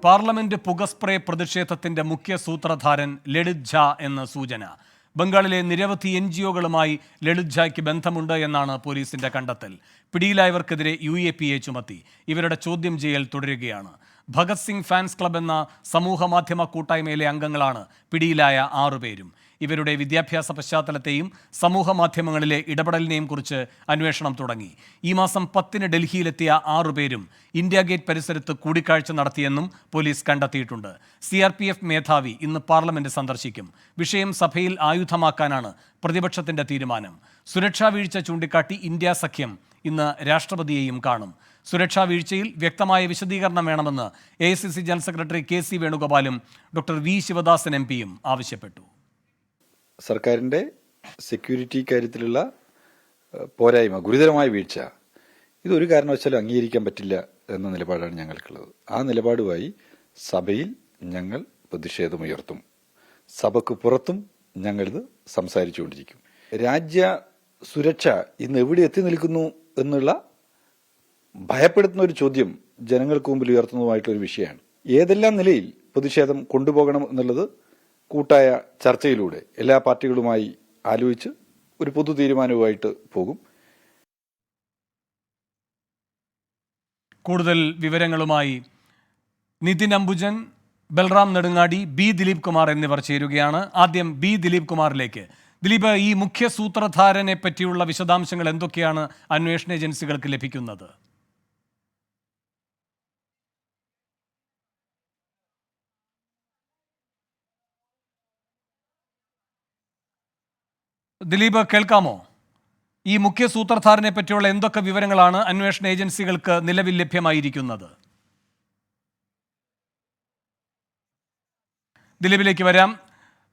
Parliament പുകസ്പ്രേ പ്രതിഷേധത്തിന്റെ മുഖ്യ സൂത്രധാരൻ ലളിത് ഝാ എന്ന സൂചന. ബംഗാളിലെ നിരവധി NGOകളുമായി ലളിത് ഝായ്ക്ക് ബന്ധമുണ്ട് എന്നാണ് പോലീസിന്റെ കണ്ടെത്തൽ. പിടിയിലായവർക്കെതിരെ UAPA ചുമത്തി. ഇവരുടെ ചോദ്യം ചെയ്യൽ തുടരുകയാണ്. ഭഗത് സിംഗ് ഫാൻസ് ക്ലബ് എന്ന സമൂഹ മാധ്യമ കൂട്ടായ്മയിലെ അംഗങ്ങളാണ് പിടിയിലായ 6 പേരും. ഇവരുടെ വിദ്യാഭ്യാസ പശ്ചാത്തലത്തെയും സമൂഹ മാധ്യമങ്ങളിലെ ഇടപെടലിനെയും കുറിച്ച് അന്വേഷണം തുടങ്ങി. ഈ മാസം 10-ന് ഡൽഹിയിലെത്തിയ 6 പേരും ഇന്ത്യ ഗേറ്റ് പരിസരത്ത് കൂടിക്കാഴ്ച നടത്തിയെന്നും പോലീസ് കണ്ടെത്തിയിട്ടുണ്ട്. CRPF മേധാവി ഇന്ന് പാർലമെന്റ് സന്ദർശിക്കും. വിഷയം സഭയിൽ ആയുധമാക്കാനാണ് പ്രതിപക്ഷത്തിന്റെ തീരുമാനം. സുരക്ഷാ വീഴ്ച ചൂണ്ടിക്കാട്ടി ഇന്ത്യ സഖ്യം ഇന്ന് രാഷ്ട്രപതിയെയും കാണും. സുരക്ഷാ വീഴ്ചയിൽ വ്യക്തമായ വിശദീകരണം വേണമെന്ന് AICC ജനറൽ സെക്രട്ടറി KC വേണുഗോപാലും ഡോക്ടർ V ശിവദാസൻ MP ആവശ്യപ്പെട്ടു. സർക്കാരിൻ്റെ സെക്യൂരിറ്റി കാര്യത്തിലുള്ള പോരായ്മ, ഗുരുതരമായ വീഴ്ച, ഇതൊരു കാരണവശാലും അംഗീകരിക്കാൻ പറ്റില്ല എന്ന നിലപാടാണ് ഞങ്ങൾക്കുള്ളത്. ആ നിലപാടുമായി സഭയിൽ ഞങ്ങൾ പ്രതിഷേധമുയർത്തും. സഭയ്ക്ക് പുറത്തും ഞങ്ങളിത് സംസാരിച്ചുകൊണ്ടിരിക്കും. രാജ്യ സുരക്ഷ ഇന്ന് എവിടെ എത്തി നിൽക്കുന്നു എന്നുള്ള ഭയപ്പെടുത്തുന്ന ഒരു ചോദ്യം ജനങ്ങൾക്ക് മുമ്പിൽ ഉയർത്തുന്നതുമായിട്ടൊരു വിഷയമാണ്. ഏതെല്ലാം നിലയിൽ പ്രതിഷേധം കൊണ്ടുപോകണം എന്നുള്ളത് കൂട്ടായ ചർച്ചയിലൂടെ എല്ലാ പാർട്ടികളുമായി ആലോചിച്ച് ഒരു പൊതു തീരുമാനവുമായിട്ട് പോകും. കൂടുതൽ വിവരങ്ങളുമായി നിതിൻ അംബുജൻ, ബൽറാം നെടുങ്ങാടി, B ദിലീപ് കുമാർ എന്നിവർ ചേരുകയാണ്. ആദ്യം B ദിലീപ് കുമാറിലേക്ക്. ദിലീപ്, ഈ മുഖ്യ സൂത്രധാരനെ പറ്റിയുള്ള വിശദാംശങ്ങൾ എന്തൊക്കെയാണ് അന്വേഷണ ഏജൻസികൾക്ക് ലഭിക്കുന്നത്? ദിലീപ്, കേൾക്കാമോ? ഈ മുഖ്യ സൂത്രധാരനെ പറ്റിയുള്ള എന്തൊക്കെ വിവരങ്ങളാണ് അന്വേഷണ ഏജൻസികൾക്ക് നിലവിൽ ലഭ്യമായിരിക്കുന്നത്? ദിലീപിലേക്ക് വരാം.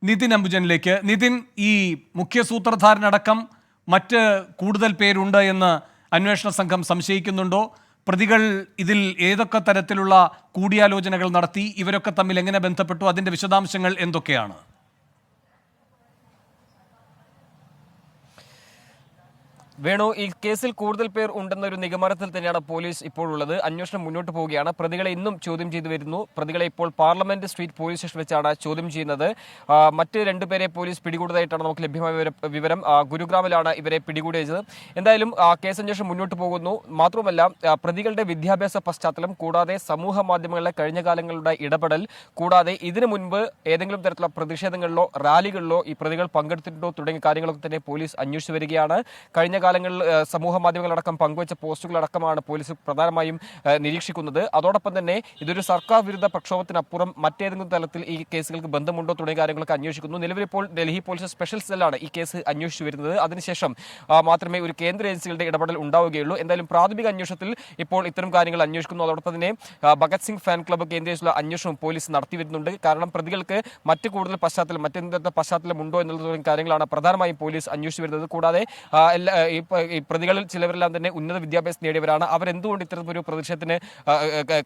നിതിൻ അംബുജനിലേക്ക്. നിതിൻ, ഈ മുഖ്യ സൂത്രധാരനടക്കം മറ്റ് കൂടുതൽ പേരുണ്ട് എന്ന് അന്വേഷണ സംഘം സംശയിക്കുന്നുണ്ടോ? പ്രതികൾ ഇതിൽ ഏതൊക്കെ തരത്തിലുള്ള കൂടിയാലോചനകൾ നടത്തി? ഇവരൊക്കെ തമ്മിൽ എങ്ങനെ ബന്ധപ്പെട്ടു? അതിന്റെ വിശദാംശങ്ങൾ എന്തൊക്കെയാണ്? വേണു, ഈ കേസിൽ കൂടുതൽ പേർ ഉണ്ടെന്നൊരു നിഗമനത്തിൽ തന്നെയാണ് പോലീസ് ഇപ്പോഴുള്ളത്. അന്വേഷണം മുന്നോട്ട് പോവുകയാണ്. പ്രതികളെ ഇന്നും ചോദ്യം ചെയ്തു വരുന്നു. പ്രതികളെ ഇപ്പോൾ പാർലമെന്റ് സ്ട്രീറ്റ് പോലീസ് സ്റ്റേഷൻ വെച്ചാണ് ചോദ്യം ചെയ്യുന്നത്. മറ്റ് 2 പേരെ പോലീസ് പിടികൂടിയതായിട്ടാണ് നമുക്ക് ലഭ്യമായ വിവരം. ഗുരുഗ്രാമിലാണ് ഇവരെ പിടികൂടിയത്. എന്തായാലും കേസ് അന്വേഷണം മുന്നോട്ട് പോകുന്നു. മാത്രമല്ല, പ്രതികളുടെ വിദ്യാഭ്യാസ പശ്ചാത്തലം, കൂടാതെ സമൂഹ മാധ്യമങ്ങളിലെ കഴിഞ്ഞ കാലങ്ങളുടെ ഇടപെടൽ, കൂടാതെ ഇതിനു മുൻപ് ഏതെങ്കിലും തരത്തിലുള്ള പ്രതിഷേധങ്ങളിലോ റാലികളിലോ ഈ പ്രതികൾ പങ്കെടുത്തിട്ടുണ്ടോ തുടങ്ങിയ കാര്യങ്ങളൊക്കെ തന്നെ പോലീസ് അന്വേഷിച്ചു വരികയാണ്. കഴിഞ്ഞ കാലങ്ങളിൽ സമൂഹ മാധ്യമങ്ങളടക്കം പങ്കുവച്ച പോസ്റ്റുകളടക്കമാണ് പോലീസ് പ്രധാനമായും നിരീക്ഷിക്കുന്നത്. അതോടൊപ്പം തന്നെ ഇതൊരു സർക്കാർ വിരുദ്ധ പ്രക്ഷോഭത്തിനപ്പുറം മറ്റേതെങ്കിലും തലത്തിൽ ഈ കേസുകൾക്ക് ബന്ധമുണ്ടോ തുടങ്ങിയ കാര്യങ്ങളൊക്കെ അന്വേഷിക്കുന്നു. നിലവിലിപ്പോൾ ഡൽഹി പോലീസ് സ്പെഷ്യൽ സെല്ലാണ് ഈ കേസ് അന്വേഷിച്ചു വരുന്നത്. അതിനുശേഷം മാത്രമേ ഒരു കേന്ദ്ര ഏജൻസികളുടെ ഇടപെടൽ ഉണ്ടാവുകയുള്ളൂ. എന്തായാലും പ്രാഥമിക അന്വേഷണത്തിൽ ഇപ്പോൾ ഇത്തരം കാര്യങ്ങൾ അന്വേഷിക്കുന്നു. അതോടൊപ്പം തന്നെ ഭഗത് സിംഗ് ഫാൻ ക്ലബ്ബ് കേന്ദ്രീകരിച്ചുള്ള അന്വേഷണം പോലീസ് നടത്തി വരുന്നുണ്ട്. കാരണം പ്രതികൾക്ക് മറ്റ് കൂടുതൽ പശ്ചാത്തലം, മറ്റെന്തെങ്കിലും പശ്ചാത്തലം ഉണ്ടോ എന്നുള്ള തുടങ്ങിയ കാര്യങ്ങളാണ് പ്രധാനമായും പോലീസ് അന്വേഷിച്ചു വരുന്നത്. കൂടാതെ ഈ പ്രതികളിൽ ചിലവരെല്ലാം തന്നെ ഉന്നത വിദ്യാഭ്യാസം നേടിയവരാണ്. അവരെന്തുകൊണ്ട് ഇത്തരത്തിലൊരു പ്രതിഷേധത്തിന്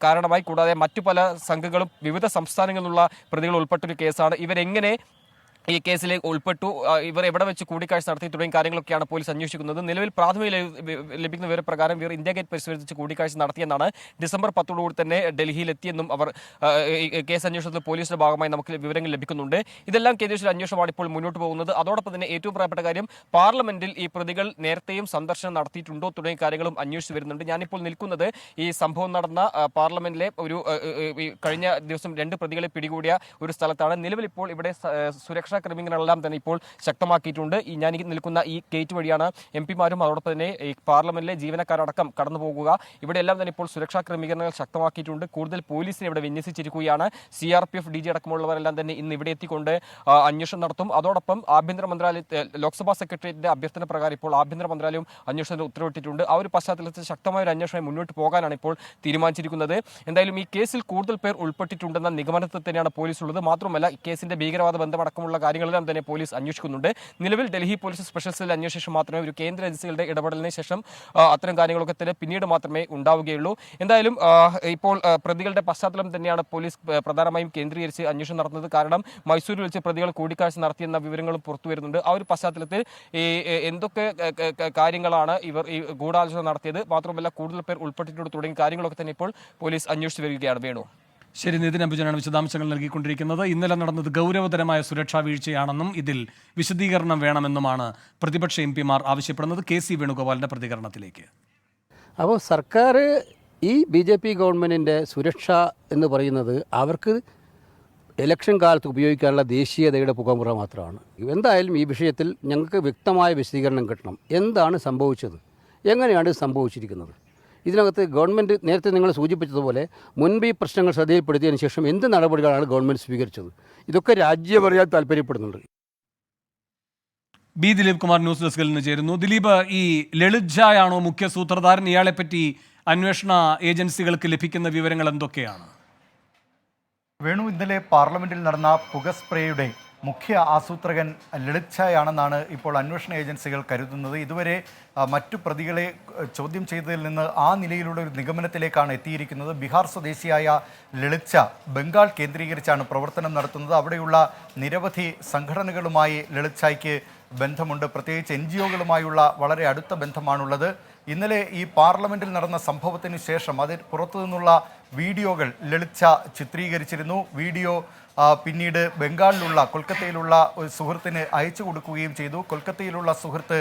കാരണമായി? കൂടാതെ മറ്റു പല സംഘങ്ങളും വിവിധ സംസ്ഥാനങ്ങളിലുള്ള പ്രതികൾ ഉൾപ്പെട്ടൊരു കേസാണ്. ഇവരെങ്ങനെ ഈ കേസിലേക്ക് ഉൾപ്പെട്ടു, ഇവർ എവിടെ വെച്ച് കൂടിക്കാഴ്ച നടത്തി തുടങ്ങിയ കാര്യങ്ങളൊക്കെയാണ് പോലീസ് അന്വേഷിക്കുന്നത്. നിലവിൽ പ്രാഥമിക ലഭിക്കുന്ന വിവരപ്രകാരം ഇവർ ഇന്ത്യ ഗേറ്റ് പരിസരത്ത് വെച്ച് കൂടിക്കാഴ്ച നടത്തിയെന്നാണ്. ഡിസംബർ 10 തന്നെ ഡൽഹിയിലെത്തിയെന്നും അവർ കേസ് അന്വേഷണത്തിൽ പോലീസിന്റെ ഭാഗമായി നമുക്ക് വിവരങ്ങൾ ലഭിക്കുന്നുണ്ട്. ഇതെല്ലാം കേന്ദ്രീകരിച്ച അന്വേഷണമാണ് ഇപ്പോൾ മുന്നോട്ട് പോകുന്നത്. അതോടൊപ്പം തന്നെ ഏറ്റവും പ്രധാനപ്പെട്ട കാര്യം, പാർലമെന്റിൽ ഈ പ്രതികൾ നേരത്തെയും സന്ദർശനം നടത്തിയിട്ടുണ്ടോ തുടങ്ങിയ കാര്യങ്ങളും അന്വേഷിച്ചു വരുന്നുണ്ട്. ഞാനിപ്പോൾ നിൽക്കുന്നത് ഈ സംഭവം നടന്ന പാർലമെന്റിലെ ഒരു കഴിഞ്ഞ ദിവസം 2 പ്രതികളെ പിടികൂടിയ ഒരു സ്ഥലത്താണ്. നിലവിൽ ഇപ്പോൾ ഇവിടെ സുരക്ഷ ക്രമീകരണങ്ങളെല്ലാം തന്നെ ഇപ്പോൾ ശക്തമാക്കിയിട്ടുണ്ട്. ഞാൻ നിൽക്കുന്ന ഈ ഗേറ്റ് വഴിയാണ് MP-മാരും അതോടൊപ്പം തന്നെ ഈ പാർലമെന്റിലെ ജീവനക്കാരടക്കം കടന്നു പോകുക. ഇവിടെ എല്ലാം തന്നെ ഇപ്പോൾ സുരക്ഷാ ക്രമീകരണങ്ങൾ ശക്തമാക്കിയിട്ടുണ്ട്. കൂടുതൽ പോലീസിനെ ഇവിടെ വിന്യസിച്ചിരിക്കുകയാണ്. CRPF DG അടക്കമുള്ളവരെല്ലാം തന്നെ ഇന്ന് ഇവിടെ എത്തിക്കൊണ്ട് അന്വേഷണം നടത്തും. അതോടൊപ്പം ആഭ്യന്തര മന്ത്രാലയ ലോക്സഭാ സെക്രട്ടറിയുടെ അഭ്യർത്ഥന പ്രകാരം ഇപ്പോൾ ആഭ്യന്തര മന്ത്രാലയം അന്വേഷണത്തിന് ഉത്തരവിട്ടിട്ടുണ്ട്. ആ ഒരു പശ്ചാത്തലത്തിൽ ശക്തമായ ഒരു അന്വേഷണം മുന്നോട്ട് പോകാനാണ് ഇപ്പോൾ തീരുമാനിച്ചിരിക്കുന്നത്. എന്തായാലും ഈ കേസിൽ കൂടുതൽ പേർ ഉൾപ്പെട്ടിട്ടുണ്ടെന്ന നിഗമനത്തിൽ തന്നെയാണ് പോലീസ് ഉള്ളത്. മാത്രമല്ല, ഈ കേസിന്റെ ഭീകരവാദ ബന്ധമടക്കമുള്ള കാര്യങ്ങളെല്ലാം തന്നെ പോലീസ് അന്വേഷിക്കുന്നുണ്ട്. നിലവിൽ ഡൽഹി പോലീസ് സ്പെഷ്യൽ സെൽ അന്വേഷണ ശേഷം മാത്രമേ ഒരു കേന്ദ്ര ഏജൻസികളുടെ ഇടപെടലിന് ശേഷം അത്തരം കാര്യങ്ങളൊക്കെ തന്നെ പിന്നീട് മാത്രമേ ഉണ്ടാവുകയുള്ളൂ. എന്തായാലും ഇപ്പോൾ പ്രതികളുടെ പശ്ചാത്തലം തന്നെയാണ് പോലീസ് പ്രധാനമായും കേന്ദ്രീകരിച്ച് അന്വേഷണം നടത്തുന്നത്. കാരണം മൈസൂരിൽ വെച്ച് പ്രതികൾ കൂടിക്കാഴ്ച നടത്തിയെന്ന വിവരങ്ങളും പുറത്തു വരുന്നുണ്ട്. ആ ഒരു പശ്ചാത്തലത്തിൽ ഈ എന്തൊക്കെ കാര്യങ്ങളാണ് ഇവർ ഈ ഗൂഢാലോചന നടത്തിയത്, മാത്രമല്ല കൂടുതൽ പേർ ഉൾപ്പെട്ടിട്ടുണ്ട് തുടങ്ങിയ കാര്യങ്ങളൊക്കെ തന്നെ ഇപ്പോൾ പോലീസ് അന്വേഷിച്ചു വരികയാണ്. വേണു, ശരി, നിതിൻ അംബുജനാണ് വിശദാംശങ്ങൾ നൽകിക്കൊണ്ടിരിക്കുന്നത്. ഇന്നലെ നടന്നത് ഗൗരവതരമായ സുരക്ഷാ വീഴ്ചയാണെന്നും ഇതിൽ വിശദീകരണം വേണമെന്നുമാണ് പ്രതിപക്ഷ എംപിമാർ ആവശ്യപ്പെടുന്നത്. KC വേണുഗോപാലിന്റെ പ്രതികരണത്തിലേക്ക്. അപ്പോൾ സർക്കാർ ഈ BJP ഗവൺമെൻറ്റിൻ്റെ സുരക്ഷ എന്ന് പറയുന്നത് അവർക്ക് ഇലക്ഷൻ കാലത്ത് ഉപയോഗിക്കാനുള്ള ദേശീയതയുടെ പുകമുറ മാത്രമാണ്. എന്തായാലും ഈ വിഷയത്തിൽ ഞങ്ങൾക്ക് വ്യക്തമായ വിശദീകരണം കിട്ടണം. എന്താണ് സംഭവിച്ചത്, എങ്ങനെയാണ് ഇത് സംഭവിച്ചിരിക്കുന്നത്? ഇതിനകത്ത് ഗവൺമെൻറ് നേരത്തെ നിങ്ങൾ സൂചിപ്പിച്ചതുപോലെ മുൻപ് ഈ പ്രശ്നങ്ങൾ ശ്രദ്ധയിൽപ്പെടുത്തിയതിന് ശേഷം എന്ത് നടപടികളാണ് ഗവൺമെൻറ് സ്വീകരിച്ചത്? ഇതൊക്കെ രാജ്യം അറിയാൻ താല്പര്യപ്പെടുന്നുണ്ട്. B. ദിലീപ് കുമാർ ന്യൂസ് ഡെസ്കിൽ നിന്ന് ചേരുന്നു. ദിലീപ്, ഈ ലളിത് ഝായാണോ മുഖ്യ സൂത്രധാരൻ? ഇയാളെപ്പറ്റി അന്വേഷണ ഏജൻസികൾക്ക് ലഭിക്കുന്ന വിവരങ്ങൾ എന്തൊക്കെയാണ്? വേണു, ഇന്നലെ പാർലമെന്റിൽ നടന്ന പുക സ്പ്രേയുടെ മുഖ്യ ആസൂത്രകൻ ലളിത് ഝായാണെന്നാണ് ഇപ്പോൾ അന്വേഷണ ഏജൻസികൾ കരുതുന്നത്. ഇതുവരെ മറ്റു പ്രതികളെ ചോദ്യം ചെയ്തതിൽ നിന്ന് ആ നിലയിലുള്ള ഒരു നിഗമനത്തിലേക്കാണ് എത്തിയിരിക്കുന്നത്. ബീഹാർ സ്വദേശിയായ ലളിത് ഝാ ബംഗാൾ കേന്ദ്രീകരിച്ചാണ് പ്രവർത്തനം നടത്തുന്നത്. അവിടെയുള്ള നിരവധി സംഘടനകളുമായി ലളിത് ഝായ്ക്ക് ബന്ധമുണ്ട്. പ്രത്യേകിച്ച് NGOകളുമായുള്ള വളരെ അടുത്ത ബന്ധമാണുള്ളത്. ഇന്നലെ ഈ പാർലമെന്റിൽ നടന്ന സംഭവത്തിന് ശേഷം അതിൽ പുറത്തു നിന്നുള്ള വീഡിയോകൾ ലളിത് ഝാ ചിത്രീകരിച്ചിരുന്നു. വീഡിയോ പിന്നീട് ബംഗാളിലുള്ള കൊൽക്കത്തയിലുള്ള ഒരു സുഹൃത്തിന് അയച്ചു കൊടുക്കുകയും ചെയ്തു. കൊൽക്കത്തയിലുള്ള സുഹൃത്ത്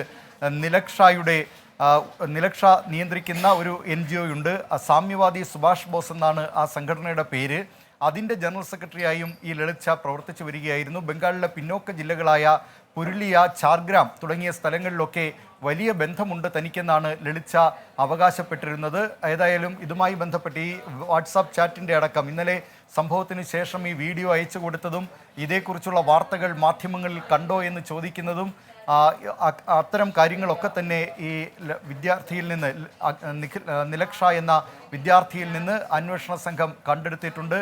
നിലക്ഷ നിയന്ത്രിക്കുന്ന ഒരു NGO ഉണ്ട്. സാമ്യവാദി സുഭാഷ് ബോസ് എന്നാണ് ആ സംഘടനയുടെ പേര്. അതിൻ്റെ ജനറൽ സെക്രട്ടറിയായും ഈ ലളിത് ഝാ പ്രവർത്തിച്ചു വരികയായിരുന്നു. ബംഗാളിലെ പിന്നോക്ക ജില്ലകളായ പുരുലിയ, ചാർഗ്രാം തുടങ്ങിയ സ്ഥലങ്ങളിലൊക്കെ വലിയ ബന്ധമുണ്ട് തനിക്കെന്നാണ് ലളിത് ഝാ അവകാശപ്പെട്ടിരുന്നത്. ഏതായാലും ഇതുമായി ബന്ധപ്പെട്ട് ഈ വാട്സാപ്പ് ചാറ്റിൻ്റെ അടക്കം ഇന്നലെ സംഭവത്തിന് ശേഷം ഈ വീഡിയോ അയച്ചു കൊടുത്തതും ഇതേക്കുറിച്ചുള്ള വാർത്തകൾ മാധ്യമങ്ങളിൽ കണ്ടോ എന്ന് ചോദിക്കുന്നതും അത്തരം കാര്യങ്ങളൊക്കെ തന്നെ ഈ വിദ്യാർത്ഥിയിൽ നിന്ന് നിലക്ഷ എന്ന വിദ്യാർത്ഥിയിൽ നിന്ന് അന്വേഷണ സംഘം കണ്ടെടുത്തിട്ടുണ്ട്.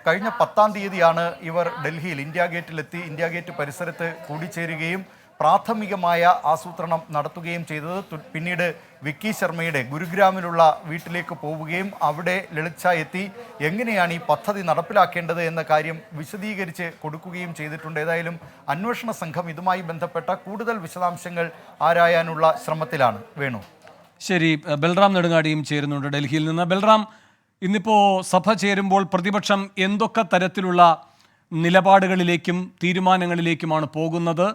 കഴിഞ്ഞ 10-ാം തീയതിയാണ് ഇവർ ഡൽഹിയിൽ ഇന്ത്യ ഗേറ്റിലെത്തി ഇന്ത്യ ഗേറ്റ് പരിസരത്ത് കൂടിച്ചേരുകയും പ്രാഥമികമായ ആസൂത്രണം നടത്തുകയും ചെയ്തത്. പിന്നീട് വിക്കി ശർമ്മയുടെ ഗുരുഗ്രാമിലുള്ള വീട്ടിലേക്ക് പോവുകയും അവിടെ ലളിത് ഝാ എത്തി എങ്ങനെയാണ് ഈ പദ്ധതി നടപ്പിലാക്കേണ്ടത് എന്ന കാര്യം വിശദീകരിച്ച് കൊടുക്കുകയും ചെയ്തിട്ടുണ്ട്. ഏതായാലും അന്വേഷണ സംഘം ഇതുമായി ബന്ധപ്പെട്ട കൂടുതൽ വിശദാംശങ്ങൾ ആരായാനുള്ള ശ്രമത്തിലാണ്. വേണു. ശരി, ബൽറാം നെടുങ്ങാടിയും ചേരുന്നുണ്ട് ഡൽഹിയിൽ നിന്ന്. ബൽറാം, ഇന്നിപ്പോൾ സഭ ചേരുമ്പോൾ പ്രതിപക്ഷം എന്തൊക്കെ തരത്തിലുള്ള നിലപാടുകളിലേക്കും തീരുമാനങ്ങളിലേക്കുമാണ് പോകുന്നത്?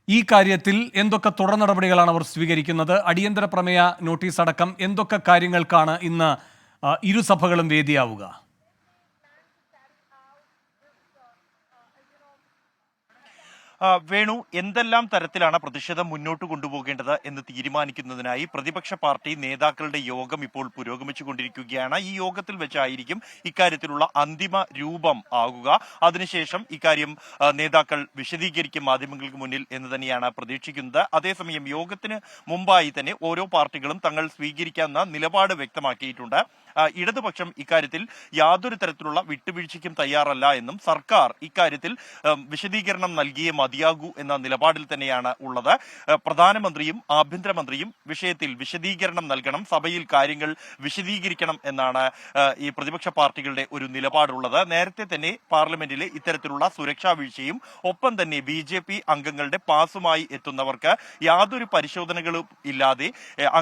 ഈ കാര്യത്തിൽ എന്തൊക്കെ തുടർ നടപടികളാണ് അവർ സ്വീകരിക്കുന്നത്? അടിയന്തര പ്രമേയ നോട്ടീസ് അടക്കം എന്തൊക്കെ കാര്യങ്ങൾക്കാണ് ഇന്ന് ഇരുസഭകളും വേദിയാവുക? വേണു, എന്തെല്ലാം തരത്തിലാണ് പ്രതിഷേധം മുന്നോട്ട് കൊണ്ടുപോകേണ്ടത് എന്ന് തീരുമാനിക്കുന്നതിനായി പ്രതിപക്ഷ പാർട്ടി നേതാക്കളുടെ യോഗം ഇപ്പോൾ പുരോഗമിച്ചുകൊണ്ടിരിക്കുകയാണ്. ഈ യോഗത്തിൽ വെച്ചായിരിക്കും ഇക്കാര്യത്തിലുള്ള അന്തിമ രൂപം ആകുക. അതിനുശേഷം ഇക്കാര്യം നേതാക്കൾ വിശദീകരിക്കും മാധ്യമങ്ങൾക്ക് മുന്നിൽ എന്ന് തന്നെയാണ് പ്രതീക്ഷിക്കുന്നത്. അതേസമയം യോഗത്തിന് മുമ്പായി തന്നെ ഓരോ പാർട്ടികളും തങ്ങൾ സ്വീകരിക്കാവുന്ന നിലപാട് വ്യക്തമാക്കിയിട്ടുണ്ട്. ഇടതുപക്ഷം ഇക്കാര്യത്തിൽ യാതൊരു തരത്തിലുള്ള വിട്ടുവീഴ്ചയ്ക്കും തയ്യാറല്ല എന്നും സർക്കാർ ഇക്കാര്യത്തിൽ വിശദീകരണം നൽകിയേ മതിയാകൂ എന്ന നിലപാടിൽ തന്നെയാണ് ഉള്ളത്. പ്രധാനമന്ത്രിയും ആഭ്യന്തരമന്ത്രിയും വിഷയത്തിൽ വിശദീകരണം നൽകണം, സഭയിൽ കാര്യങ്ങൾ വിശദീകരിക്കണം എന്നാണ് ഈ പ്രതിപക്ഷ പാർട്ടികളുടെ ഒരു നിലപാടുള്ളത്. നേരത്തെ തന്നെ പാർലമെന്റിലെ ഇത്തരത്തിലുള്ള സുരക്ഷാ വീഴ്ചയും ഒപ്പം തന്നെ BJP അംഗങ്ങളുടെ പാസുമായി എത്തുന്നവർക്ക് യാതൊരു പരിശോധനകളും ഇല്ലാതെ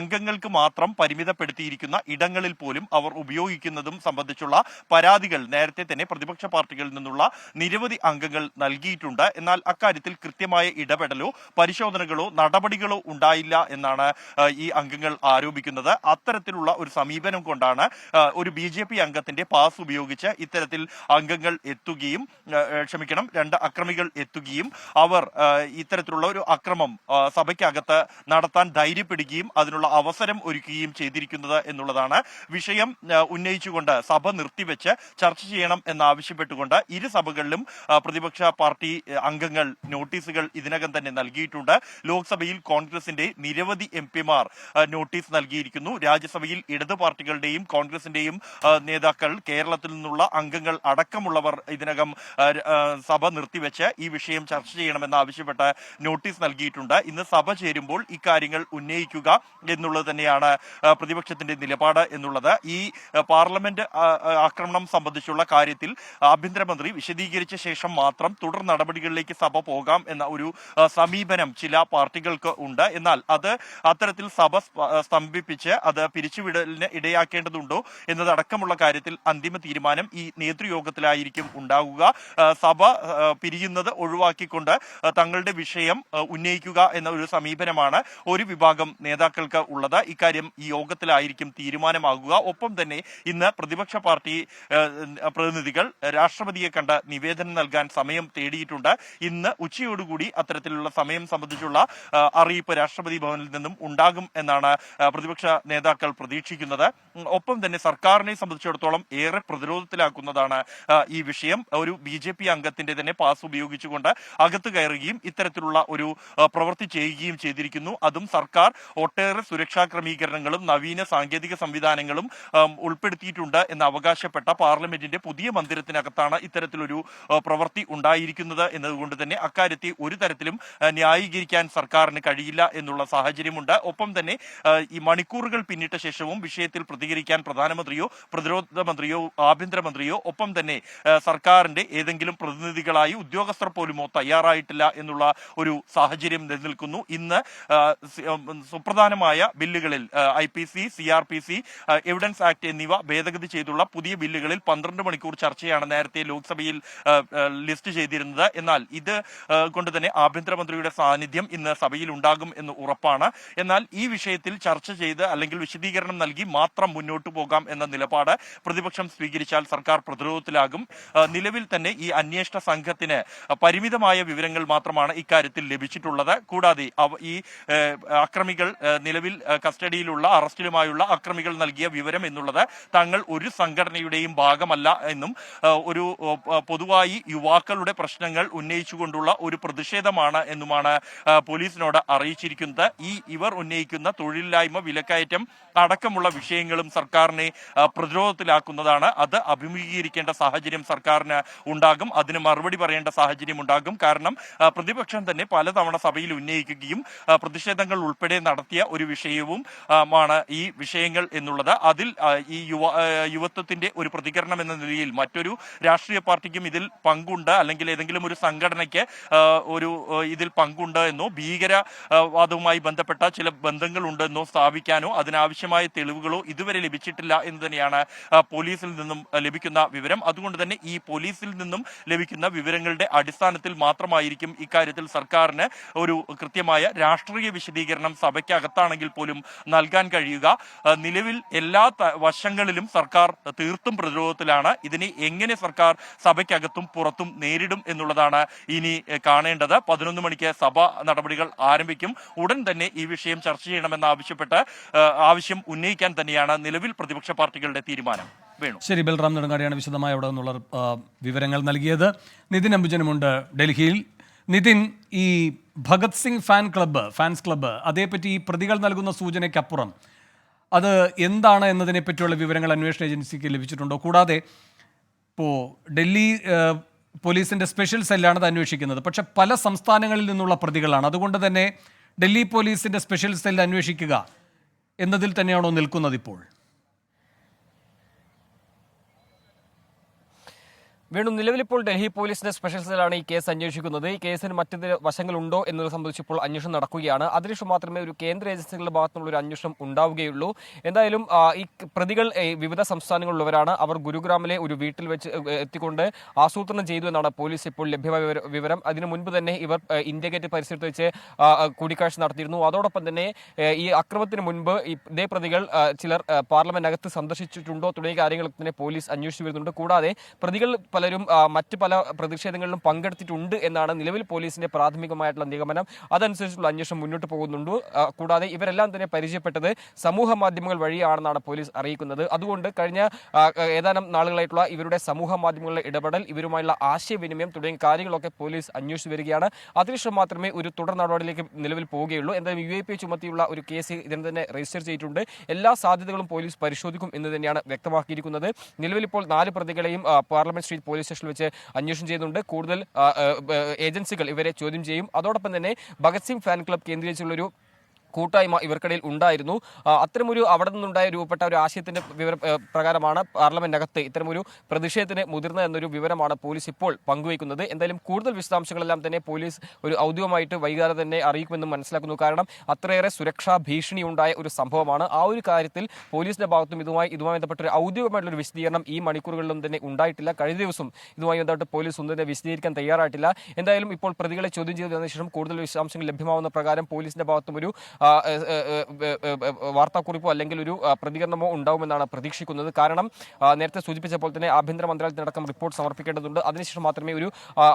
അംഗങ്ങൾക്ക് മാത്രം പരിമിതപ്പെടുത്തിയിരിക്കുന്ന ഇടങ്ങളിൽ പോലും അവർ ഉപയോഗിക്കുന്നതും സംബന്ധിച്ചുള്ള പരാതികൾ നേരത്തെ തന്നെ പ്രതിപക്ഷ പാർട്ടികളിൽ നിന്നുള്ള നിരവധി അംഗങ്ങൾ നൽകിയിട്ടുണ്ട്. എന്നാൽ അക്കാര്യത്തിൽ കൃത്യമായ ഇടപെടലോ പരിശോധനകളോ നടപടികളോ ഉണ്ടായില്ല എന്നാണ് ഈ അംഗങ്ങൾ ആരോപിക്കുന്നത്. അത്തരത്തിലുള്ള ഒരു സമീപനം കൊണ്ടാണ് ഒരു BJP അംഗത്തിന്റെ പാസ് ഉപയോഗിച്ച് ഇത്തരത്തിൽ അംഗങ്ങൾ എത്തുകയും രണ്ട് അക്രമികൾ എത്തുകയും അവർ ഇത്തരത്തിലുള്ള ഒരു അക്രമം സഭയ്ക്കകത്ത് നടത്താൻ ധൈര്യപ്പെടുകയും അതിനുള്ള അവസരം ഒരുക്കുകയും ചെയ്തിരിക്കുന്നത് എന്നുള്ളതാണ്. വിഷയം ഉന്നയിച്ചുകൊണ്ട് സഭ നിർത്തിവെച്ച് ചർച്ച ചെയ്യണം എന്നാവശ്യപ്പെട്ടുകൊണ്ട് ഇരു സഭകളിലും പ്രതിപക്ഷ പാർട്ടി അംഗങ്ങൾ നോട്ടീസുകൾ ഇതിനകം തന്നെ നൽകിയിട്ടുണ്ട്. ലോക്സഭയിൽ കോൺഗ്രസിന്റെ നിരവധി MPമാർ നോട്ടീസ് നൽകിയിരിക്കുന്നു. രാജ്യസഭയിൽ ഇടത് പാർട്ടികളുടെയും കോൺഗ്രസിന്റെയും നേതാക്കൾ, കേരളത്തിൽ നിന്നുള്ള അംഗങ്ങൾ അടക്കമുള്ളവർ ഇതിനകം സഭ നിർത്തിവെച്ച് ഈ വിഷയം ചർച്ച ചെയ്യണമെന്ന് ആവശ്യപ്പെട്ട് നോട്ടീസ് നൽകിയിട്ടുണ്ട്. ഇന്ന് സഭ ചേരുമ്പോൾ ഇക്കാര്യങ്ങൾ ഉന്നയിക്കുക എന്നുള്ളത് തന്നെയാണ് പ്രതിപക്ഷത്തിന്റെ നിലപാട് എന്നുള്ളത്. ഈ പാർലമെന്റ് ആക്രമണം സംബന്ധിച്ചുള്ള കാര്യത്തിൽ ആഭ്യന്തരമന്ത്രി വിശദീകരിച്ച ശേഷം മാത്രം തുടർ നടപടികളിലേക്ക് സഭ പോകാം എന്ന ഒരു സമീപനം ചില പാർട്ടികൾക്ക് ഉണ്ട്. എന്നാൽ അത് അത്തരത്തിൽ സഭ സ്തംഭിപ്പിച്ച് അത് പിരിച്ചുവിടലിന് ഇടയാക്കേണ്ടതുണ്ടോ എന്നതടക്കമുള്ള കാര്യത്തിൽ അന്തിമ തീരുമാനം ഈ നേതൃയോഗത്തിലായിരിക്കും ഉണ്ടാകുക. സഭ പിരിയുന്നത് ഒഴിവാക്കിക്കൊണ്ട് തങ്ങളുടെ വിഷയം ഉന്നയിക്കുക എന്ന ഒരു സമീപനമാണ് ഒരു വിഭാഗം നേതാക്കൾക്ക് ഉള്ളത്. ഇക്കാര്യം ഈ യോഗത്തിലായിരിക്കും തീരുമാനമാകുക. ഒപ്പം തന്നെ ഇന്ന് പ്രതിപക്ഷ പാർട്ടി പ്രതിനിധികൾ രാഷ്ട്രപതിയെ കണ്ട് നിവേദനം നൽകാൻ സമയം തേടിയിട്ടുണ്ട്. ഇന്ന് ഉച്ചയോടുകൂടി അത്തരത്തിലുള്ള സമയം സംബന്ധിച്ചുള്ള അറിയിപ്പ് രാഷ്ട്രപതി ഭവനിൽ നിന്നും ഉണ്ടാകും എന്നാണ് പ്രതിപക്ഷ നേതാക്കൾ പ്രതീക്ഷിക്കുന്നത്. ഒപ്പം തന്നെ സർക്കാരിനെ സംബന്ധിച്ചിടത്തോളം ഏറെ പ്രതിരോധത്തിലാക്കുന്നതാണ് ഈ വിഷയം. ഒരു BJP അംഗത്തിന്റെ തന്നെ പാസ് ഉപയോഗിച്ചുകൊണ്ട് അകത്ത് കയറുകയും ഇത്തരത്തിലുള്ള ഒരു പ്രവൃത്തി ചെയ്യുകയും ചെയ്തിരിക്കുന്നു. അതും സർക്കാർ ഒട്ടേറെ സുരക്ഷാ ക്രമീകരണങ്ങളും നവീന സാങ്കേതിക സംവിധാനങ്ങളും ഉൾപ്പെടുത്തിയിട്ടുണ്ട് എന്ന് അവകാശപ്പെട്ട പാർലമെന്റിന്റെ പുതിയ മന്ദിരത്തിനകത്താണ് ഇത്തരത്തിലൊരു പ്രവൃത്തി ഉണ്ടായിരിക്കുന്നത് എന്നതുകൊണ്ട് തന്നെ അക്കാര്യത്തെ ഒരു തരത്തിലും ന്യായീകരിക്കാൻ സർക്കാരിന് കഴിയില്ല എന്നുള്ള സാഹചര്യമുണ്ട്. ഒപ്പം തന്നെ ഈ മണിക്കൂറുകൾ പിന്നിട്ട ശേഷവും വിഷയത്തിൽ പ്രതികരിക്കാൻ പ്രധാനമന്ത്രിയോ പ്രതിരോധ മന്ത്രിയോ ആഭ്യന്തരമന്ത്രിയോ ഒപ്പം തന്നെ സർക്കാരിന്റെ ഏതെങ്കിലും പ്രതിനിധികളായി ഉദ്യോഗസ്ഥർ പോലുമോ തയ്യാറായിട്ടില്ല എന്നുള്ള ഒരു സാഹചര്യം നിലനിൽക്കുന്നു. ഇന്ന് സുപ്രധാനമായ ബില്ലുകളിൽ IPC, CRPC, എവിഡൻസ് ആക്ട് എന്നിവ ഭേദഗതി ചെയ്തുള്ള പുതിയ ബില്ലുകളിൽ 12 മണിക്കൂർ ചർച്ചയാണ് നേരത്തെ ലോക്സഭയിൽ ലിസ്റ്റ് ചെയ്തിരുന്നത്. എന്നാൽ ഇത് കൊണ്ട് തന്നെ ആഭ്യന്തരമന്ത്രിയുടെ സാന്നിധ്യം ഇന്ന് സഭയിൽ ഉണ്ടാകും എന്ന് ഉറപ്പാണ്. എന്നാൽ ഈ വിഷയത്തിൽ ചർച്ച ചെയ്ത് അല്ലെങ്കിൽ വിശദീകരണം നൽകി മാത്രം മുന്നോട്ട് പോകാം എന്ന നിലപാട് പ്രതിപക്ഷം സ്വീകരിച്ചാൽ സർക്കാർ പ്രതിരോധത്തിലാകും. നിലവിൽ തന്നെ ഈ അന്വേഷണ സംഘത്തിന് പരിമിതമായ വിവരങ്ങൾ മാത്രമാണ് ഇക്കാര്യത്തിൽ ലഭിച്ചിട്ടുള്ളത്. കൂടാതെ ഈ അക്രമികൾ നിലവിൽ കസ്റ്റഡിയിലുള്ള അറസ്റ്റിലുമായുള്ള അക്രമികൾ നൽകിയ വിവരം എന്നുള്ളത് തങ്ങൾ ഒരു സംഘടനയുടെയും ഭാഗമല്ല എന്നും ഒരു പൊതുവായി യുവാക്കളുടെ പ്രശ്നങ്ങൾ ഉന്നയിച്ചുകൊണ്ടുള്ള ഒരു പ്രതിഷേധമാണ് എന്നുമാണ് പോലീസിനോട് അറിയിച്ചിരിക്കുന്നത്. ഇവർ ഉന്നയിക്കുന്ന തൊഴിലില്ലായ്മ, വിലക്കയറ്റം അടക്കമുള്ള വിഷയങ്ങളും സർക്കാരിനെ പ്രതിരോധത്തിലാക്കുന്നതാണ്. അത് അഭിമുഖീകരിക്കേണ്ട സാഹചര്യം സർക്കാരിന് ഉണ്ടാകും. അതിന് മറുപടി പറയേണ്ട സാഹചര്യം ഉണ്ടാകും. കാരണം പ്രതിപക്ഷം തന്നെ പലതവണ സഭയിൽ ഉന്നയിക്കുകയും പ്രതിഷേധങ്ങൾ ഉൾപ്പെടെ നടത്തിയ ഒരു വിഷയവും മാണ് ഈ വിഷയങ്ങൾ എന്നുള്ളത്. അതിൽ ഈ യുവത്വത്തിന്റെ ഒരു പ്രതികരണം എന്ന നിലയിൽ മറ്റൊരു രാഷ്ട്രീയ പാർട്ടിക്കും ഇതിൽ പങ്കുണ്ട് അല്ലെങ്കിൽ ഏതെങ്കിലും ഒരു സംഘടനയ്ക്ക് ഇതിൽ പങ്കുണ്ട് എന്നോ ഭീകരവാദവുമായി ബന്ധപ്പെട്ട ചില ബന്ധങ്ങളുണ്ടെന്നോ സ്ഥാപിക്കാനോ അതിനാവശ്യമായ തെളിവുകളോ ഇതുവരെ ലഭിച്ചിട്ടില്ല എന്ന് തന്നെയാണ് പോലീസിൽ നിന്നും ലഭിക്കുന്ന വിവരം. അതുകൊണ്ട് തന്നെ ഈ പോലീസിൽ നിന്നും ലഭിക്കുന്ന വിവരങ്ങളുടെ അടിസ്ഥാനത്തിൽ മാത്രമായിരിക്കും ഇക്കാര്യത്തിൽ സർക്കാരിന് ഒരു കൃത്യമായ രാഷ്ട്രീയ വിശദീകരണം സഭയ്ക്കകത്താണെങ്കിൽ പോലും നൽകാൻ കഴിയുക. നിലവിൽ എല്ലാ വശങ്ങളിലും സർക്കാർ തീർത്തും പ്രതിരോധത്തിലാണ്. ഇതിനെ എങ്ങനെ സർക്കാർ സഭയ്ക്കകത്തും പുറത്തും നേരിടും എന്നുള്ളതാണ് ഇനി കാണേണ്ടത്. 11 മണിക്ക് സഭ നടപടികൾ ആരംഭിക്കും. ഉടൻ തന്നെ ഈ വിഷയം ചർച്ച ചെയ്യണമെന്ന് ആവശ്യം ഉന്നയിക്കാൻ തന്നെയാണ് നിലവിൽ പ്രതിപക്ഷ പാർട്ടികളുടെ തീരുമാനം. ശരി, ബൽറാം നെടുങ്ങാടിയാണ് വിശദമായ അവിടെ നിന്നുള്ള വിവരങ്ങൾ നൽകിയത്. നിതിൻ അംബുജനുമുണ്ട് ഡൽഹിയിൽ. നിതിൻ, ഈ ഭഗത് സിംഗ് ഫാൻസ് ക്ലബ്ബ് അതേപ്പറ്റി ഈ പ്രതികൾ നൽകുന്ന സൂചനയ്ക്കപ്പുറം അത് എന്താണ് എന്നതിനെ പറ്റിയുള്ള വിവരങ്ങൾ അന്വേഷണ ഏജൻസിക്ക് ലഭിച്ചിട്ടുണ്ടോ? കൂടാതെ ഇപ്പോൾ ഡൽഹി പോലീസിൻ്റെ സ്പെഷ്യൽ സെല്ലാണ് അത് അന്വേഷിക്കുന്നത്. പക്ഷെ പല സംസ്ഥാനങ്ങളിൽ നിന്നുള്ള പ്രതികളാണ്. അതുകൊണ്ട് തന്നെ ഡൽഹി പോലീസിൻ്റെ സ്പെഷ്യൽ സെൽ അന്വേഷിക്കുക എന്നതിൽ തന്നെയാണോ നിൽക്കുന്നത് ഇപ്പോൾ? വീണ്ടും നിലവിലിപ്പോൾ ഡൽഹി പോലീസിന്റെ സ്പെഷ്യൽ സെല്ലാണ് ഈ കേസ് അന്വേഷിക്കുന്നത്. ഈ കേസിന് മറ്റു വശങ്ങളുണ്ടോ എന്നത് സംബന്ധിച്ച് ഇപ്പോൾ അന്വേഷണം നടക്കുകയാണ്. അതിനുശേഷം മാത്രമേ ഒരു കേന്ദ്ര ഏജൻസികളുടെ ഭാഗത്തുനിന്നുള്ള ഒരു അന്വേഷണം ഉണ്ടാവുകയുള്ളൂ. എന്തായാലും ഈ പ്രതികൾ വിവിധ സംസ്ഥാനങ്ങളിലുള്ളവരാണ്. അവർ ഗുരുഗ്രാമിലെ ഒരു വീട്ടിൽ വെച്ച് എത്തിക്കൊണ്ട് ആസൂത്രണം ചെയ്തു എന്നാണ് പോലീസ് ഇപ്പോൾ ലഭ്യമായ വിവരം. അതിനു മുൻപ് തന്നെ ഇവർ ഇന്ത്യ ഗേറ്റ് പരിസരത്ത് വെച്ച് കൂടിക്കാഴ്ച നടത്തിയിരുന്നു. അതോടൊപ്പം തന്നെ ഈ അക്രമത്തിന് മുൻപ് ഇതേ പ്രതികൾ ചിലർ പാർലമെന്റിനകത്ത് സന്ദർശിച്ചിട്ടുണ്ടോ തുടങ്ങിയ കാര്യങ്ങൾ തന്നെ പോലീസ് അന്വേഷിച്ചു വരുന്നുണ്ട്. കൂടാതെ പ്രതികൾ പലരും മറ്റ് പല പ്രതിഷേധങ്ങളിലും പങ്കെടുത്തിട്ടുണ്ട് എന്നാണ് നിലവിൽ പോലീസിന്റെ പ്രാഥമികമായിട്ടുള്ള നിഗമനം. അതനുസരിച്ചുള്ള അന്വേഷണം മുന്നോട്ട് പോകുന്നുണ്ട്. കൂടാതെ ഇവരെല്ലാം തന്നെ പരിചയപ്പെട്ടത് സമൂഹ മാധ്യമങ്ങൾ വഴിയാണെന്നാണ് പോലീസ് അറിയിക്കുന്നത്. അതുകൊണ്ട് കഴിഞ്ഞ ഏതാനും നാളുകളായിട്ടുള്ള ഇവരുടെ സമൂഹ മാധ്യമങ്ങളിലെ ഇടപെടൽ, ഇവരുമായുള്ള ആശയവിനിമയം തുടങ്ങിയ കാര്യങ്ങളൊക്കെ പോലീസ് അന്വേഷിച്ചു വരികയാണ്. അതിനുശേഷം മാത്രമേ ഒരു തുടർ നടപടിയിലേക്ക് നിലവിൽ പോവുകയുള്ളൂ. എന്തായാലും UAP ചുമത്തിയുള്ള ഒരു കേസ് ഇതിന് തന്നെ രജിസ്റ്റർ ചെയ്തിട്ടുണ്ട്. എല്ലാ സാധ്യതകളും പോലീസ് പരിശോധിക്കും എന്ന് തന്നെയാണ് വ്യക്തമാക്കിയിരിക്കുന്നത്. നിലവിൽ ഇപ്പോൾ 4 പ്രതികളെയും പാർലമെന്റ് സ്ട്രീറ്റ് പോലീസ് സ്റ്റേഷനിൽ വെച്ച് അന്വേഷണം ചെയ്യുന്നുണ്ട്. കൂടുതൽ ഏജൻസികൾ ഇവരെ ചോദ്യം ചെയ്യും. അതോടൊപ്പം തന്നെ ഭഗത് സിംഗ് ഫാൻ ക്ലബ് കേന്ദ്രീകരിച്ചുള്ളൊരു കൂട്ടായ്മ ഇവർക്കിടയിൽ ഉണ്ടായിരുന്നു. അത്തരമൊരു അവിടെ നിന്നുണ്ടായ രൂപപ്പെട്ട ഒരു ആശയത്തിന്റെ പ്രകാരമാണ് പാർലമെന്റിനകത്ത് ഇത്തരമൊരു പ്രതിഷേധത്തിന് മുതിർന്ന എന്നൊരു വിവരമാണ് പോലീസ് ഇപ്പോൾ പങ്കുവയ്ക്കുന്നത്. എന്തായാലും കൂടുതൽ വിശദാംശങ്ങളെല്ലാം തന്നെ പോലീസ് ഒരു ഔദ്യോഗികമായിട്ട് വൈകാതെ തന്നെ അറിയിക്കുമെന്നും മനസ്സിലാക്കുന്നു. കാരണം അത്രയേറെ സുരക്ഷാ ഭീഷണി ഉണ്ടായ ഒരു സംഭവമാണ്. ആ ഒരു കാര്യത്തിൽ പോലീസിന്റെ ഭാഗത്തും ഇതുമായി ബന്ധപ്പെട്ട ഒരു ഔദ്യോഗികമായിട്ടുള്ള ഒരു വിശദീകരണം ഈ മണിക്കൂറുകളിലും തന്നെ ഉണ്ടായിട്ടില്ല. കഴിഞ്ഞ ദിവസം ഇതുമായി ബന്ധപ്പെട്ട് പോലീസ് ഒന്നും തന്നെ വിശദീകരിക്കാൻ തയ്യാറായിട്ടില്ല. എന്തായാലും ഇപ്പോൾ പ്രതികളെ ചോദ്യം ചെയ്തതിനു ശേഷം കൂടുതൽ വിശദാംശങ്ങൾ ലഭ്യമാവുന്ന പ്രകാരം പോലീസിന്റെ ഭാഗത്തും ഒരു വാർത്താക്കുറിപ്പോ അല്ലെങ്കിൽ ഒരു പ്രതികരണമോ ഉണ്ടാവുമെന്നാണ് പ്രതീക്ഷിക്കുന്നത്. കാരണം നേരത്തെ സൂചിപ്പിച്ചപ്പോൾ തന്നെ ആഭ്യന്തര മന്ത്രാലയത്തിനടക്കം റിപ്പോർട്ട് സമർപ്പിക്കേണ്ടതുണ്ട്. അതിനുശേഷം മാത്രമേ ഒരു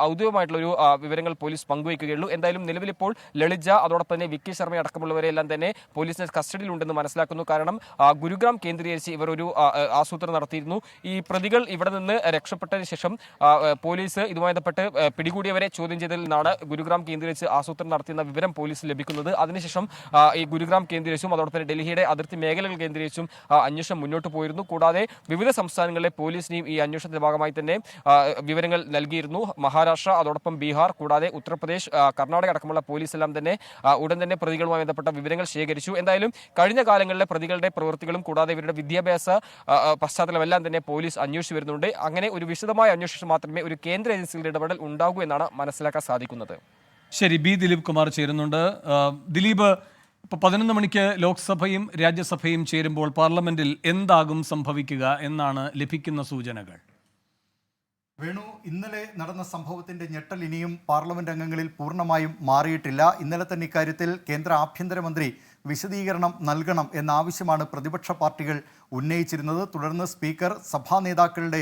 ഔദ്യോഗികമായിട്ടുള്ള ഒരു വിവരങ്ങൾ പോലീസ് പങ്കുവയ്ക്കുകയുള്ളൂ. എന്തായാലും നിലവിലിപ്പോൾ ലളിത അതോടൊപ്പം തന്നെ വിക്കി ശർമ്മ അടക്കമുള്ളവരെല്ലാം തന്നെ പോലീസിന്റെ കസ്റ്റഡിയിലുണ്ടെന്ന് മനസ്സിലാക്കുന്നു. കാരണം ഗുരുഗ്രാം കേന്ദ്രീകരിച്ച് ഇവർ ഒരു ആസൂത്രണം നടത്തിയിരുന്നു. ഈ പ്രതികൾ ഇവിടെ നിന്ന് രക്ഷപ്പെട്ടതിന് ശേഷം പോലീസ് ഇതുമായി ബന്ധപ്പെട്ട് പിടികൂടിയവരെ ചോദ്യം ചെയ്തതിൽ നിന്നാണ് ഗുരുഗ്രാം കേന്ദ്രീകരിച്ച് ആസൂത്രണം നടത്തിയെന്ന വിവരം പോലീസ് ലഭിക്കുന്നത്. അതിനുശേഷം ഈ ഗുരുഗ്രാം കേന്ദ്രീകരിച്ചും അതോടൊപ്പം തന്നെ ഡൽഹിയുടെ അതിർത്തി മേഖലകൾ കേന്ദ്രീകരിച്ചും അന്വേഷണം മുന്നോട്ട് പോയിരുന്നു. കൂടാതെ വിവിധ സംസ്ഥാനങ്ങളിലെ പോലീസിനെയും ഈ അന്വേഷണത്തിന്റെ ഭാഗമായി തന്നെ വിവരങ്ങൾ നൽകിയിരുന്നു. മഹാരാഷ്ട്ര അതോടൊപ്പം ബീഹാർ കൂടാതെ ഉത്തർപ്രദേശ് കർണാടക അടക്കമുള്ള പോലീസ് എല്ലാം തന്നെ ഉടൻ തന്നെ പ്രതികളുമായി ബന്ധപ്പെട്ട വിവരങ്ങൾ ശേഖരിച്ചു. എന്തായാലും കഴിഞ്ഞ കാലങ്ങളിലെ പ്രതികളുടെ പ്രവൃത്തികളും കൂടാതെ ഇവരുടെ വിദ്യാഭ്യാസ പശ്ചാത്തലമെല്ലാം തന്നെ പോലീസ് അന്വേഷിച്ചു വരുന്നുണ്ട്. അങ്ങനെ ഒരു വിശദമായ അന്വേഷണം മാത്രമേ ഒരു കേന്ദ്ര ഏജൻസികളുടെ ഇടപെടൽ ഉണ്ടാകൂ എന്നാണ് മനസ്സിലാക്കാൻ സാധിക്കുന്നത്. ശരി, ബി ദിലീപ് കുമാർ ചേരുന്നുണ്ട്. ദിലീപ്, ഇപ്പോൾ 11 മണിക്ക് ലോക്സഭയും രാജ്യസഭയും ചേരുമ്പോൾ പാർലമെന്റിൽ എന്താകും സംഭവിക്കുക എന്നാണ് ലഭിക്കുന്ന സൂചനകൾ? വേണു, ഇന്നലെ നടന്ന സംഭവത്തിന്റെ ഞെട്ടൽ ഇനിയും പാർലമെന്റ് അംഗങ്ങളിൽ പൂർണ്ണമായും മാറിയിട്ടില്ല. ഇന്നലെ തന്നെ ഇക്കാര്യത്തിൽ കേന്ദ്ര ആഭ്യന്തരമന്ത്രി വിശദീകരണം നൽകണം എന്ന ആവശ്യമാണ് പ്രതിപക്ഷ പാർട്ടികൾ ഉന്നയിച്ചിരുന്നത്. തുടർന്ന് സ്പീക്കർ സഭാ നേതാക്കളുടെ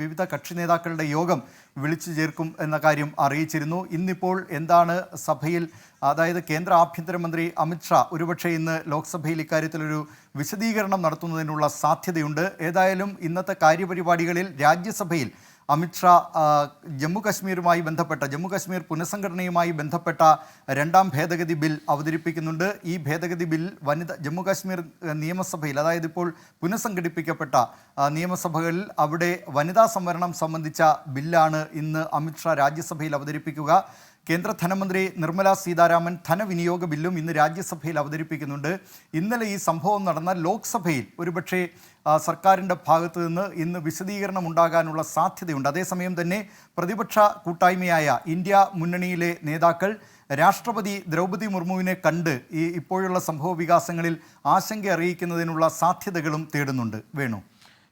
വിവിധ കക്ഷി നേതാക്കളുടെ യോഗം വിളിച്ചു ചേർക്കും എന്ന കാര്യം അറിയിച്ചിരുന്നു. ഇന്നിപ്പോൾ എന്താണ് സഭയിൽ, അതായത് കേന്ദ്ര ആഭ്യന്തരമന്ത്രി അമിത്ഷാ ഒരുപക്ഷെ ഇന്ന് ലോക്സഭയിൽ ഇക്കാര്യത്തിലൊരു വിശദീകരണം നടത്തുന്നതിനുള്ള സാധ്യതയുണ്ട്. ഏതായാലും ഇന്നത്തെ കാര്യപരിപാടികളിൽ രാജ്യസഭയിൽ അമിത്ഷാ ജമ്മു കശ്മീർ പുനഃസംഘടനയുമായി ബന്ധപ്പെട്ട 2ാം ഭേദഗതി ബിൽ അവതരിപ്പിക്കുന്നുണ്ട്. ഈ ഭേദഗതി ബിൽ ജമ്മു കാശ്മീർ നിയമസഭയിൽ, അതായത് ഇപ്പോൾ പുനഃസംഘടിപ്പിക്കപ്പെട്ട നിയമസഭകളിൽ അവിടെ വനിതാ സംവരണം സംബന്ധിച്ച ബില്ലാണ് ഇന്ന് അമിത്ഷാ രാജ്യസഭയിൽ അവതരിപ്പിക്കുക. കേന്ദ്ര ധനമന്ത്രി നിർമ്മല സീതാരാമൻ ധനവിനിയോഗ ബില്ലും ഇന്ന് രാജ്യസഭയിൽ അവതരിപ്പിക്കുന്നുണ്ട്. ഇന്നലെ ഈ സംഭവം നടന്ന ലോക്സഭയിൽ ഒരുപക്ഷെ സർക്കാരിൻ്റെ ഭാഗത്തു നിന്ന് ഇന്ന് വിശദീകരണം ഉണ്ടാകാനുള്ള സാധ്യതയുണ്ട്. അതേസമയം തന്നെ പ്രതിപക്ഷ കൂട്ടായ്മയായ ഇന്ത്യ മുന്നണിയിലെ നേതാക്കൾ രാഷ്ട്രപതി ദ്രൗപദി മുർമുവിനെ കണ്ട് ഈ ഇപ്പോഴുള്ള സംഭവ വികാസങ്ങളിൽ ആശങ്ക അറിയിക്കുന്നതിനുള്ള സാധ്യതകളും തേടുന്നുണ്ട്. വേണു.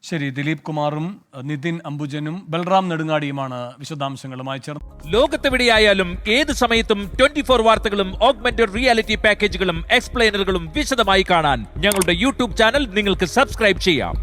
ശരി, ദിലീപ് കുമാറും നിതിൻ അംബുജനും ബൽറാം നെടുങ്ങാടിയുമാണ് വിശദാംശങ്ങളുമായി ചേർന്നത്. ലോകത്തെവിടെയായാലും ഏത് സമയത്തും 24 വാർത്തകളും ഓഗ്മെന്റഡ് റിയാലിറ്റി പാക്കേജുകളും എക്സ്പ്ലെയിനറുകളും വിശദമായി കാണാൻ ഞങ്ങളുടെ യൂട്യൂബ് ചാനൽ നിങ്ങൾക്ക് സബ്സ്ക്രൈബ് ചെയ്യാം.